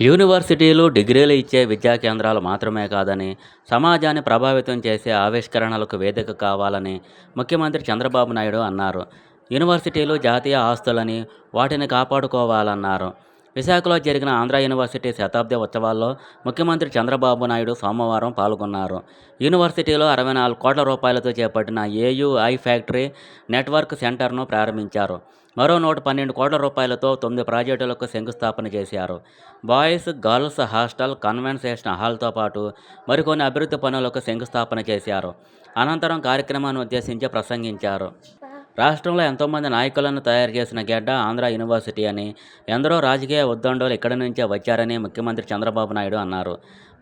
యూనివర్సిటీలు డిగ్రీలు ఇచ్చే విద్యా కేంద్రాలు మాత్రమే కాదని, సమాజాన్ని ప్రభావితం చేసే ఆవిష్కరణలకు వేదిక కావాలని ముఖ్యమంత్రి చంద్రబాబు నాయుడు అన్నారు. యూనివర్సిటీలు జాతీయ ఆస్తులని, వాటిని కాపాడుకోవాలన్నారు. విశాఖలో జరిగిన ఆంధ్ర యూనివర్సిటీ శతాబ్ది ఉత్సవాల్లో ముఖ్యమంత్రి చంద్రబాబు నాయుడు సోమవారం పాల్గొన్నారు. యూనివర్సిటీలో 64 కోట్ల రూపాయలతో చేపట్టిన ఏయూ ఐ ఫ్యాక్టరీ నెట్వర్క్ సెంటర్ను ప్రారంభించారు. మరో 112 కోట్ల రూపాయలతో 9 ప్రాజెక్టులకు శంకుస్థాపన చేశారు. బాయ్స్, గర్ల్స్ హాస్టల్, కన్వెన్షన్ హాల్తో పాటు మరికొన్ని అభివృద్ధి పనులకు శంకుస్థాపన చేశారు. అనంతరం కార్యక్రమాన్ని ఉద్దేశించి ప్రసంగించారు. రాష్ట్రంలో ఎంతోమంది నాయకులను తయారు చేసిన గెడ్డ ఆంధ్ర యూనివర్సిటీ అని, ఎందరో రాజకీయ ఉద్దండులు ఇక్కడి నుంచే వచ్చారని ముఖ్యమంత్రి చంద్రబాబు నాయుడు అన్నారు.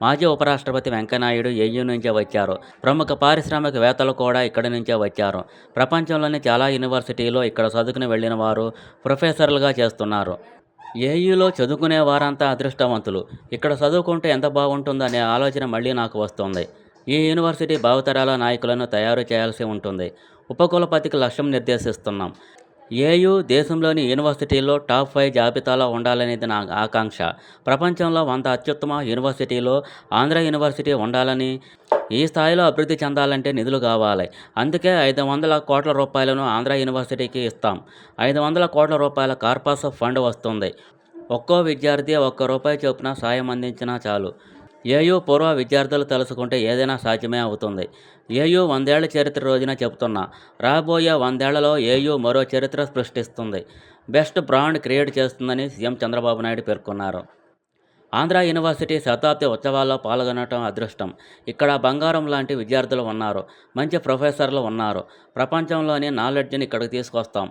మాజీ ఉపరాష్ట్రపతి వెంకయ్యనాయుడు ఏయూ నుంచే వచ్చారు. ప్రముఖ పారిశ్రామికవేత్తలు కూడా ఇక్కడి నుంచే వచ్చారు. ప్రపంచంలోని చాలా యూనివర్సిటీలో ఇక్కడ చదువుకుని వెళ్ళిన వారు ప్రొఫెసర్లుగా చేస్తున్నారు. ఏయూలో చదువుకునే వారంతా అదృష్టవంతులు. ఇక్కడ చదువుకుంటే ఎంత బాగుంటుందనే ఆలోచన మళ్ళీ నాకు వస్తుంది. ఈ యూనివర్సిటీ భావితరాల నాయకులను తయారు చేయాల్సి ఉంటుంది. ఉపకులపతికి లక్ష్యం నిర్దేశిస్తున్నాం. ఏయూ దేశంలోని యూనివర్సిటీల్లో టాప్ 5 జాబితాలో ఉండాలనేది నా ఆకాంక్ష. ప్రపంచంలో 100 అత్యుత్తమ యూనివర్సిటీలో ఆంధ్ర యూనివర్సిటీ ఉండాలని, ఈ స్థాయిలో అభివృద్ధి చెందాలంటే నిధులు కావాలి. అందుకే 500 కోట్ల రూపాయలను ఆంధ్ర యూనివర్సిటీకి ఇస్తాం. 500 కోట్ల రూపాయల కార్పస్ ఫండ్ వస్తుంది. ఒక్కో విద్యార్థి ₹1 చొప్పున సాయం అందించినా చాలు. ఏయూ పూర్వ విద్యార్థులు తలుచుకుంటే ఏదైనా సాధ్యమే అవుతుంది. ఏయూ 100 ఏళ్ల చరిత్ర రోజున చెబుతున్నా, రాబోయే 100 ఏళ్లలో ఏయూ మరో చరిత్ర సృష్టిస్తుంది. బెస్ట్ బ్రాండ్ క్రియేట్ చేస్తుందని సీఎం చంద్రబాబు నాయుడు పేర్కొన్నారు. ఆంధ్ర యూనివర్సిటీ శతాబ్ది ఉత్సవాల్లో పాల్గొనడం అదృష్టం. ఇక్కడ బంగారం లాంటి విద్యార్థులు ఉన్నారు. మంచి ప్రొఫెసర్లు ఉన్నారు. ప్రపంచంలోని నాలెడ్జ్ని ఇక్కడికి తీసుకొస్తాం.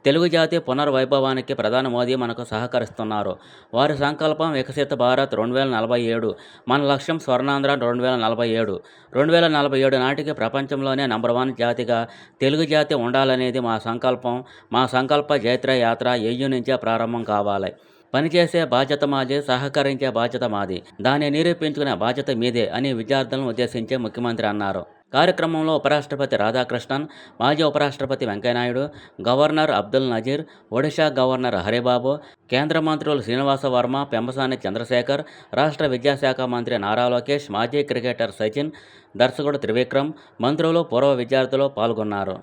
తెలుగు జాతి పునర్వైభవానికి ప్రధాని మోదీ మనకు సహకరిస్తున్నారు. వారి సంకల్పం వికసిత భారత్ 2047. మన లక్ష్యం స్వర్ణాంధ్ర 2047. 2047 నాటికి ప్రపంచంలోనే నంబర్ 1 జాతిగా తెలుగు జాతి ఉండాలనేది మా సంకల్పం. మా సంకల్ప జైత్ర యాత్ర ఏయూ నుంచే ప్రారంభం కావాలి. పనిచేసే బాధ్యత మాది, సహకరించే బాధ్యత మాది. దాన్ని నిరూపించుకునే బాధ్యత మీదే అని విద్యార్థులను ఉద్దేశించి ముఖ్యమంత్రి అన్నారు. కార్యక్రమంలో ఉపరాష్ట్రపతి రాధాకృష్ణన్, మాజీ ఉపరాష్ట్రపతి వెంకయ్యనాయుడు, గవర్నర్ అబ్దుల్ నజీర్, ఒడిషా గవర్నర్ హరిబాబు, కేంద్ర మంత్రులు శ్రీనివాస వర్మ, పెంబసాని చంద్రశేఖర్, రాష్ట్ర విద్యాశాఖ మంత్రి నారా లోకేష్, మాజీ క్రికెటర్ సచిన్, దర్శకుడు త్రివిక్రమ్, మంత్రులు, పూర్వ విద్యార్థులు పాల్గొన్నారు.